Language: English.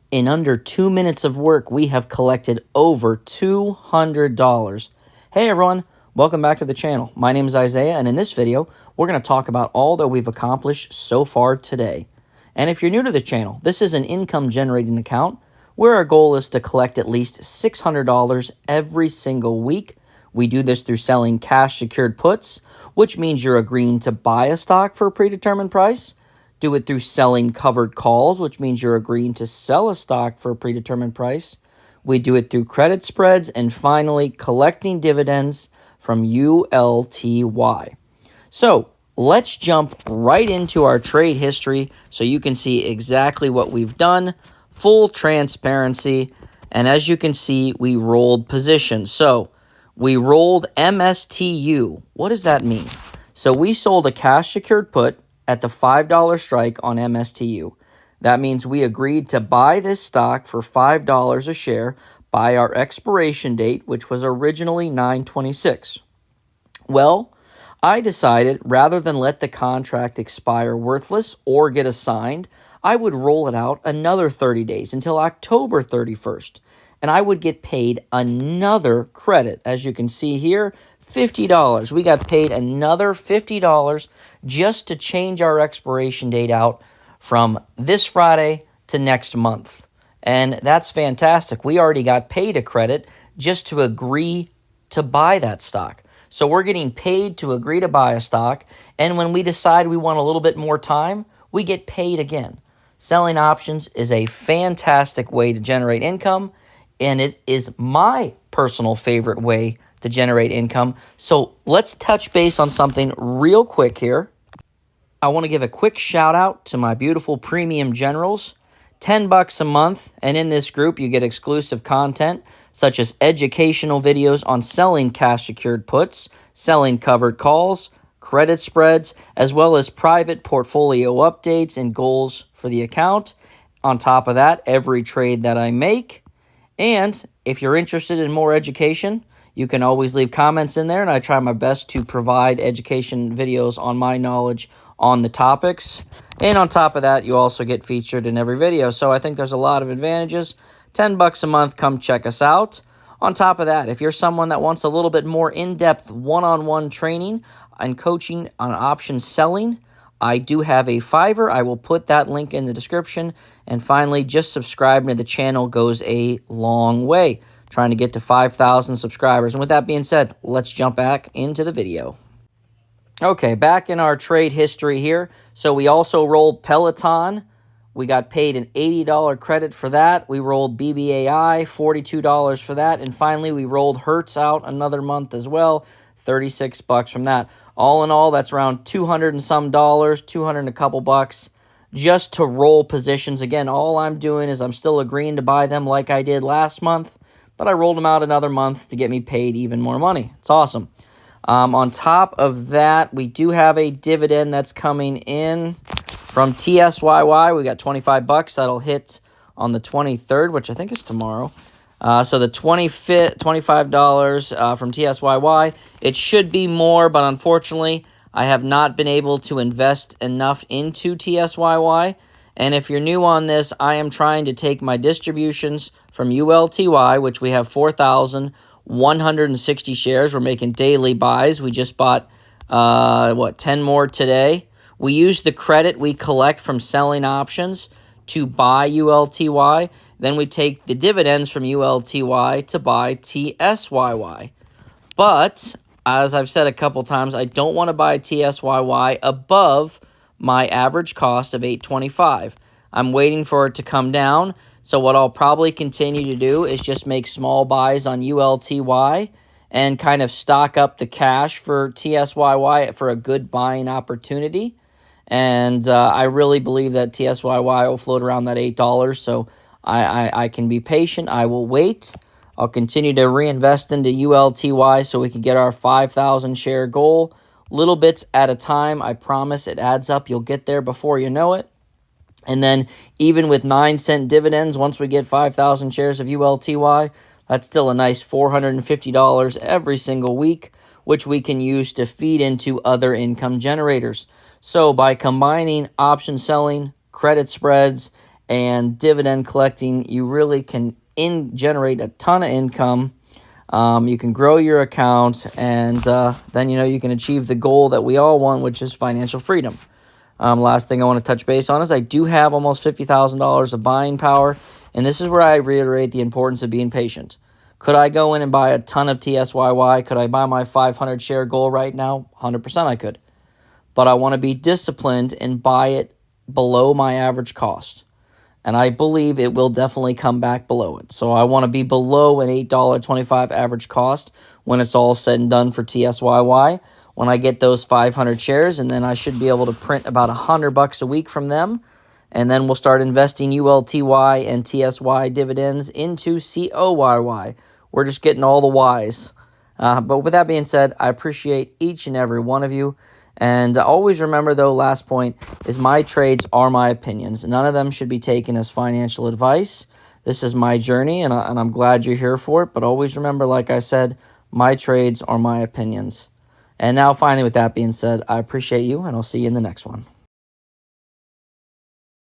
In under 2 minutes of work, we have collected over $200. Hey everyone, welcome back to the channel. My name is Isaiah, and in this video, we're going to talk about all that we've accomplished so far today. And if you're new to the channel, this is an income generating account where our goal is to collect at least $600 every single week. We do this through selling cash secured puts, which means you're agreeing to buy a stock for a predetermined price. Do it through selling covered calls, which means you're agreeing to sell a stock for a predetermined price. We do it through credit spreads, and finally, collecting dividends from ULTY. So let's jump right into our trade history so you can see exactly what we've done. Full transparency. And as you can see, we rolled positions. So we rolled MSTU. What does that mean? So we sold a cash secured put at the $5 strike on MSTU. That means we agreed to buy this stock for $5 a share by our expiration date, which was originally 9/26. Well, I decided rather than let the contract expire worthless or get assigned, I would roll it out another 30 days until October 31st. And I would get paid another credit. As you can see here, $50. We got paid another $50 just to change our expiration date out from this Friday to next month. And that's fantastic. We already got paid a credit just to agree to buy that stock. So we're getting paid to agree to buy a stock. And when we decide we want a little bit more time, we get paid again. Selling options is a fantastic way to generate income, and it is my personal favorite way to generate income. So let's touch base on something real quick here. I want to give a quick shout out to my beautiful premium generals. $10 a month, and in this group you get exclusive content such as educational videos on selling cash secured puts, selling covered calls, credit spreads, as well as private portfolio updates and goals for the account. On top of that, every trade that I make. And if you're interested in more education, you can always leave comments in there, and I try my best to provide education videos on my knowledge on the topics. And on top of that, you also get featured in every video. So I think there's a lot of advantages. $10 a month, come check us out. On top of that, if you're someone that wants a little bit more in-depth one-on-one training and coaching on option selling, I do have a Fiverr. I will put that link in the description. And finally, just subscribing to the channel goes a long way. Trying to get to 5,000 subscribers. And with that being said, let's jump back into the video. Okay, back in our trade history here. So we also rolled Peloton. We got paid an $80 credit for that. We rolled BBAI, $42 for that. And finally, we rolled Hertz out another month as well, $36 from that. All in all, that's around $200 and some dollars, 200 and a couple bucks, just to roll positions. Again, all I'm doing is I'm still agreeing to buy them like I did last month, but I rolled them out another month to get me paid even more money. It's awesome. On top of that, we do have a dividend that's coming in from TSYY. We got $25. That'll hit on the 23rd, which I think is tomorrow. So the $25 from TSYY. It should be more, but unfortunately, I have not been able to invest enough into TSYY. And if you're new on this, I am trying to take my distributions from ULTY, which we have 4,160 shares. We're making daily buys. We just bought, 10 more today. We use the credit we collect from selling options to buy ULTY. Then we take the dividends from ULTY to buy TSYY. But, as I've said a couple times, I don't want to buy TSYY above my average cost of $8.25. I'm waiting for it to come down. So what I'll probably continue to do is just make small buys on ULTY and kind of stock up the cash for TSYY for a good buying opportunity. And I really believe that TSYY will float around that $8. So I can be patient. I will wait. I'll continue to reinvest into ULTY so we can get our 5,000 share goal. Little bits at a time. I promise it adds up. You'll get there before you know it. And then even with 9-cent dividends, once we get 5,000 shares of ULTY, that's still a nice $450 every single week, which we can use to feed into other income generators. So by combining option selling, credit spreads, and dividend collecting, you really can generate a ton of income. You can grow your account, and then you can achieve the goal that we all want, which is financial freedom. Last thing I want to touch base on is I do have almost $50,000 of buying power, and this is where I reiterate the importance of being patient. Could I go in and buy a ton of TSYY? Could I buy my 500 share goal right now? 100% I could. But I want to be disciplined and buy it below my average cost. And I believe it will definitely come back below it. So I want to be below an $8.25 average cost when it's all said and done for TSYY. When I get those 500 shares, and then I should be able to print about $100 a week from them. And then we'll start investing ULTY and TSY dividends into COYY. We're just getting all the Ys. But with that being said, I appreciate each and every one of you. And always remember, though, last point is my trades are my opinions. None of them should be taken as financial advice. This is my journey, and I'm glad you're here for it. But always remember, like I said, my trades are my opinions. And now, finally, with that being said, I appreciate you, and I'll see you in the next one.